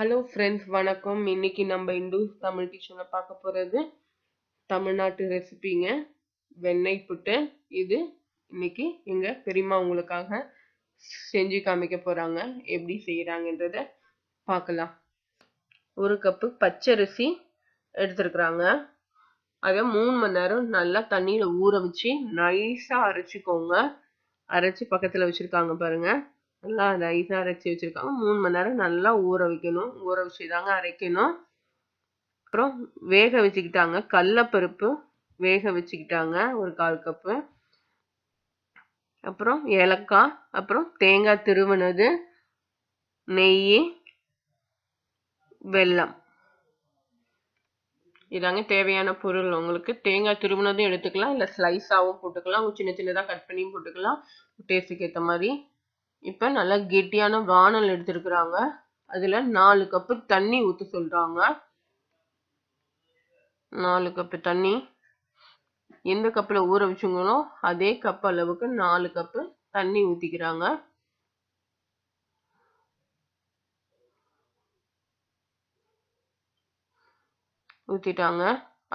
Hello friends, வணக்கம். இன்னைக்கு நம்ம இண்டூஸ் தமிழ் கிச்சனில் பார்க்க போகிறது தமிழ்நாட்டு ரெசிபிங்க, வெண்ணெய் புட்டு. இது இன்னைக்கு எங்கள் பெரியம்மா உங்களுக்காக செஞ்சு காமிக்க போகிறாங்க. எப்படி செய்கிறாங்கன்றத பார்க்கலாம். 1 கப்பு பச்சரிசி எடுத்துருக்குறாங்க. அதை 3 மணி நேரம் நல்லா தண்ணியில் ஊற வச்சு நைஸாக அரைச்சிக்கோங்க. அரைச்சி பக்கத்தில் வச்சுருக்காங்க பாருங்கள். நல்லா நைஸாக அரைச்சி வச்சுருக்காங்க. 3 மணி நேரம் நல்லா ஊற வைக்கணும். ஊற வச்சு தாங்க அரைக்கணும். அப்புறம் வேக வச்சுக்கிட்டாங்க. கடலைப்பருப்பு வேக வச்சுக்கிட்டாங்க, ஒரு 1/4 கப்பு. அப்புறம் ஏலக்காய், அப்புறம் தேங்காய் திருவுனது, நெய், வெல்லம். இதாங்க தேவையான பொருள். உங்களுக்கு தேங்காய் திருவுனதும் எடுத்துக்கலாம், இல்லை ஸ்லைஸாகவும் போட்டுக்கலாம், சின்ன சின்னதாக கட் பண்ணியும் போட்டுக்கலாம், டேஸ்ட்டுக்கு ஏற்ற மாதிரி. இப்போ நல்லா கெட்டியான வானல் எடுத்துருக்குறாங்க. அதில் 4 கப்பு தண்ணி ஊற்ற சொல்கிறாங்க. 4 கப்பு தண்ணி. எந்த கப்பில் ஊற வச்சுங்களோ அதே கப் அளவுக்கு 4 கப்பு தண்ணி ஊற்றிக்கிறாங்க. ஊற்றிட்டாங்க.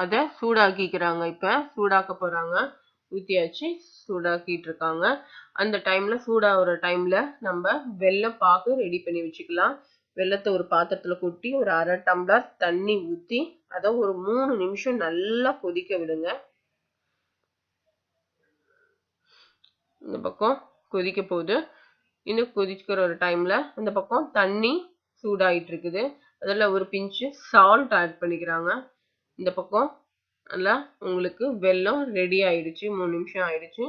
அதை சூடாக்கிக்கிறாங்க. இப்போ சூடாக்க போகிறாங்க. ஊற்றியாச்சு, சூடாக்கிட்டு இருக்காங்க. அந்த டைமில் சூடாகிற டைமில் நம்ம வெல்லம் பாகு ரெடி பண்ணி வச்சுக்கலாம். வெல்லத்தை ஒரு பாத்திரத்தில் கொட்டி ஒரு 1/2 டம்ளர் தண்ணி ஊற்றி அதை ஒரு 3 நிமிஷம் நல்லா கொதிக்க விடுங்க. இந்த பக்கம் கொதிக்க போகுது. இன்னும் கொதிக்கிற ஒரு டைமில் இந்த பக்கம் தண்ணி சூடாகிட்டு இருக்குது. அதில் ஒரு பிஞ்சு சால்ட் ஆட் பண்ணிக்கிறாங்க. இந்த பக்கம் நல்லா உங்களுக்கு வெல்லம் ரெடி ஆயிடுச்சு. 3 நிமிஷம் ஆயிடுச்சு.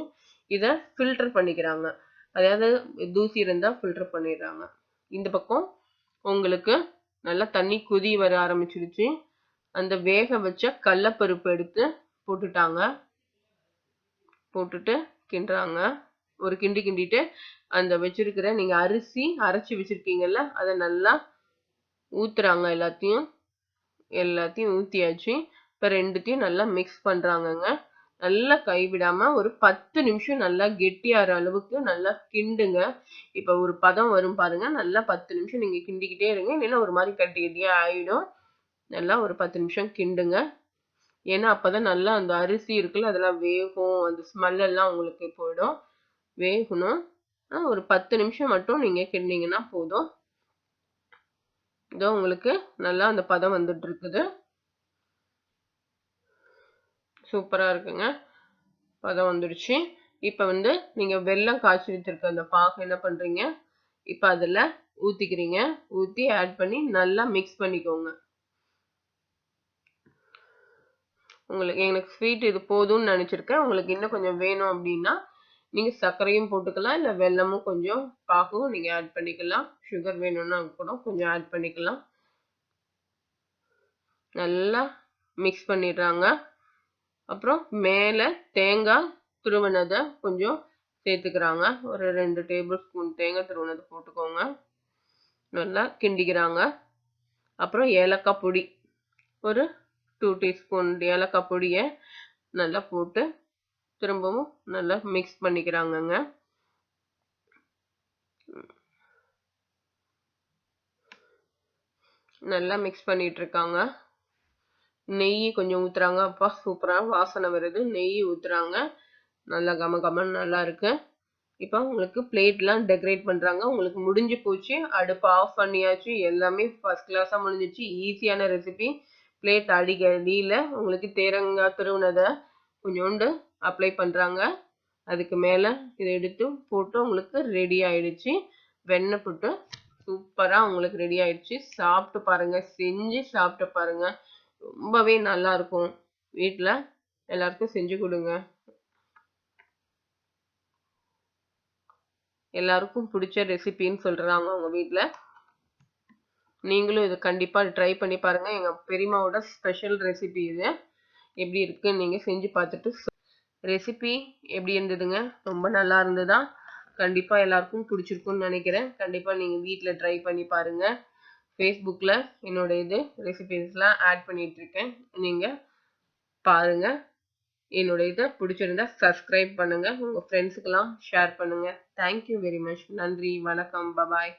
இதை ஃபில்டர் பண்ணிக்கிறாங்க. அதாவது தூசி இருந்தால் ஃபில்டர் பண்ணிடுறாங்க. இந்த பக்கம் உங்களுக்கு நல்லா தண்ணி கொதி வர ஆரம்பிச்சிடுச்சு. அந்த வேக வச்ச கடலைப்பருப்பு எடுத்து போட்டுட்டாங்க. போட்டுட்டு கிண்டுறாங்க. ஒரு கிண்டிட்டு அந்த வச்சிருக்கிற நீங்கள் அரிசி அரைச்சி வச்சிருக்கீங்கல்ல, அதை நல்லா ஊத்துறாங்க. எல்லாத்தையும் ஊற்றியாச்சு. இப்போ ரெண்டுத்தையும் நல்லா மிக்ஸ் பண்ணுறாங்கங்க. நல்லா கைவிடாமல் ஒரு 10 நிமிஷம் நல்லா கெட்டியாகிற அளவுக்கு நல்லா கிண்டுங்க. இப்போ ஒரு பதம் வரும் பாருங்க. நல்லா 10 நிமிஷம் நீங்கள் கிண்டிக்கிட்டே இருங்க, இல்லைன்னா ஒரு மாதிரி கட்டியாக ஆகிடும். நல்லா ஒரு 10 நிமிஷம் கிண்டுங்க. ஏன்னா அப்போ தான் நல்லா அந்த அரிசி இருக்குல்ல, அதெல்லாம் வேகும். அந்த ஸ்மெல்லெல்லாம் உங்களுக்கு போயிடும். வேகணும். ஒரு 10 நிமிஷம் மட்டும் நீங்கள் கிண்டிங்கன்னா போதும். இதோ உங்களுக்கு நல்லா அந்த பதம் வந்துட்டு இருக்குது. சூப்பராக இருக்குங்க. பதம் வந்துடுச்சு. இப்போ நீங்கள் வெல்லம் காய்ச்சி வச்சிருக்க அந்த பாகு என்ன பண்ணுறீங்க, இப்போ அதில் ஊற்றிக்கிறீங்க. ஊற்றி ஆட் பண்ணி நல்லா மிக்ஸ் பண்ணிக்கோங்க. எனக்கு ஸ்வீட் இது போதும்னு நினச்சிருக்கேன். உங்களுக்கு இன்னும் கொஞ்சம் வேணும் அப்படின்னா நீங்கள் சர்க்கரையும் போட்டுக்கலாம், இல்லை வெல்லமும் கொஞ்சம் பாகும் நீங்கள் ஆட் பண்ணிக்கலாம். சுகர் வேணும்னா கூட கொஞ்சம் ஆட் பண்ணிக்கலாம். நல்லா மிக்ஸ் பண்ணிடுறாங்க. அப்புறம் மேலே தேங்காய் துருவினதை கொஞ்சம் சேர்த்துக்கிறாங்க. ஒரு 2 டேபிள் ஸ்பூன் தேங்காய் துருவினதை போட்டுக்கோங்க. நல்லா கிண்டிக்கிறாங்க. அப்புறம் ஏலக்காய் பொடி ஒரு 2 டீஸ்பூன் ஏலக்காய் பொடியை நல்லா போட்டு திரும்பவும் நல்லா மிக்ஸ் பண்ணிக்கிறாங்கங்க. நல்லா மிக்ஸ் பண்ணிட்டு இருக்காங்க. நெய் கொஞ்சம் ஊற்றுறாங்க. அப்பா சூப்பராக வாசனை வருது. நெய் ஊற்றுறாங்க. நல்லா கமகமன்னு நல்லா இருக்கு. இப்போ உங்களுக்கு பிளேட்லாம் டெக்கரேட் பண்ணுறாங்க. உங்களுக்கு முடிஞ்சு போச்சு. அடுப்பு ஆஃப் பண்ணியாச்சு. எல்லாமே ஃபர்ஸ்ட் கிளாஸாக முடிஞ்சிச்சு. ஈஸியான ரெசிபி. பிளேட் அடியில் உங்களுக்கு தேங்காய் திருவுனதை கொஞ்சோண்டு அப்ளை பண்ணுறாங்க. அதுக்கு மேலே இதை எடுத்து போட்டு உங்களுக்கு ரெடி ஆயிடுச்சு. வெண்ணெய் புட்டு சூப்பராக உங்களுக்கு ரெடி ஆயிடுச்சு. சாப்பிட்டு பாருங்கள். செஞ்சு சாப்பிட்டு பாருங்கள். ரொம்பவே நல்லா இருக்கும். வீட்டில் எல்லாருக்கும் செஞ்சு கொடுங்க. எல்லாருக்கும் பிடிச்ச ரெசிபின்னு சொல்கிறாங்க அவங்க வீட்டில். நீங்களும் இது கண்டிப்பாக ட்ரை பண்ணி பாருங்கள். எங்கள் பெரியம்மாவோட ஸ்பெஷல் ரெசிபி இது. எப்படி இருக்குன்னு நீங்கள் செஞ்சு பார்த்துட்டு ரெசிபி எப்படி இருந்ததுங்க? ரொம்ப நல்லா இருந்ததா? கண்டிப்பாக எல்லாருக்கும் பிடிச்சிருக்குன்னு நினைக்கிறேன். கண்டிப்பாக நீங்கள் வீட்டில் ட்ரை பண்ணி பாருங்கள். ஃபேஸ்புக்கில் என்னோட ரெசிபீஸ்லாம் ஆட் பண்ணிகிட்ருக்கேன். நீங்கள் பாருங்கள். என்னோட இதை பிடிச்சிருந்தா சப்ஸ்கிரைப் பண்ணுங்கள். உங்கள் ஃப்ரெண்ட்ஸுக்கெல்லாம் ஷேர் பண்ணுங்கள். Thank you very much. நன்றி, வணக்கம், பபாய்.